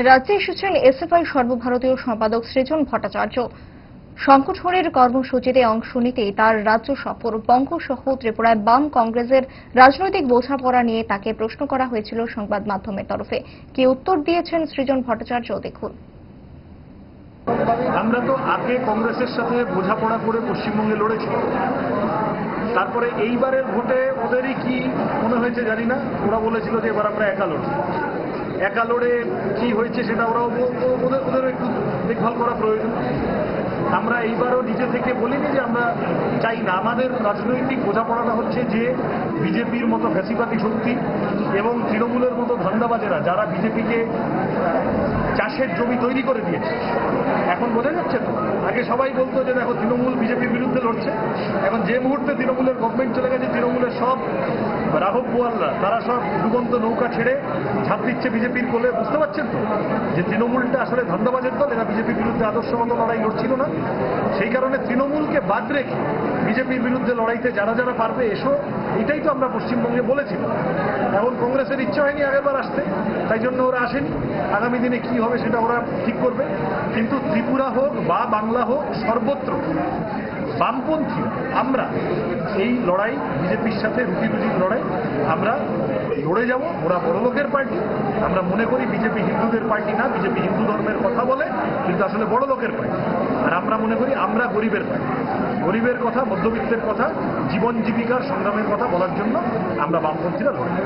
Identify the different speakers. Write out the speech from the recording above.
Speaker 1: রাজ্যে এসেছেন এসএফআই সর্বভারতীয় সম্পাদক সৃজন ভট্টাচার্য। সংগঠনের কর্মসূচিতে অংশ নিতে তার রাজ্য সফর। বঙ্গসহ ত্রিপুরায় বাম কংগ্রেসের রাজনৈতিক বোঝাপড়া নিয়ে তাকে প্রশ্ন করা হয়েছিল সংবাদ মাধ্যমের তরফে। কি উত্তর দিয়েছেন সৃজন ভট্টাচার্য, দেখুন।
Speaker 2: আমরা তো আগে কংগ্রেসের সাথে বোঝাপড়া করে পশ্চিমবঙ্গে লড়েছি। তারপরে এইবারের ভোটে ওদেরই কি মনে হয়েছে জানি না, ওরা বলেছিল যে এবার আমরা একা লড়ে কি হয়েছে সেটা ওরাও ওদের একটু দেখভাল করা প্রয়োজন। আমরা এইবারও নিজে থেকে বলিনি যে আমরা চাই না। আমাদের রাজনৈতিক বোঝাপড়াটা হচ্ছে যে বিজেপির মতো ফ্যাসিবাদী শক্তি এবং তৃণমূলের মতো ধান্দাবাজেরা, যারা বিজেপিকে চাষের জমি তৈরি করে দিয়েছে, এখন বোঝা যাচ্ছে তো। আগে সবাই বলতো যে দেখো তৃণমূল বিজেপির বিরুদ্ধে লড়ছে, এখন যে মুহূর্তে তৃণমূলের গভর্নমেন্ট চলে গেছে, তৃণমূলের সব রাঘব বোয়ালরা তারা সব ডুবন্ত নৌকা ছেড়ে ঝাঁপ দিচ্ছে বিজেপির কোলে। বুঝতে পারছেন তো যে তৃণমূলটা আসলে ধান্দাবাজের দল, এরা বিজেপির বিরুদ্ধে আদর্শগত লড়াই লড়ছিল না। সেই কারণে তৃণমূলকে বাদ রেখে বিজেপির বিরুদ্ধে লড়াইতে যারা যারা পারবে এসো, এটাই তো আমরা পশ্চিমবঙ্গে বলেছিলাম। এখন কংগ্রেসের ইচ্ছা হয়নি আগেরবার আসতে, তাই জন্য ওরা আসেনি। আগামী দিনে কি হবে সেটা ওরা ঠিক করবে। কিন্তু ত্রিপুরা হোক বা বাংলা হোক, সর্বত্র বামপন্থী আমরা এই লড়াই, বিজেপির সাথে রুটিরুজির লড়াই আমরা লড়ে যাব। ওরা বড় লোকের পার্টি, আমরা মনে করি বিজেপি হিন্দুদের পার্টি না। বিজেপি হিন্দু ধর্মের কথা বলে কিন্তু আসলে বড় লোকের পার্টি। আর আমরা মনে করি আমরা গরিবের পার্টি। গরিবের কথা, মধ্যবিত্তের কথা, জীবন জীবিকার সংগ্রামের কথা বলার জন্য আমরা বামপন্থীরা লড়াই।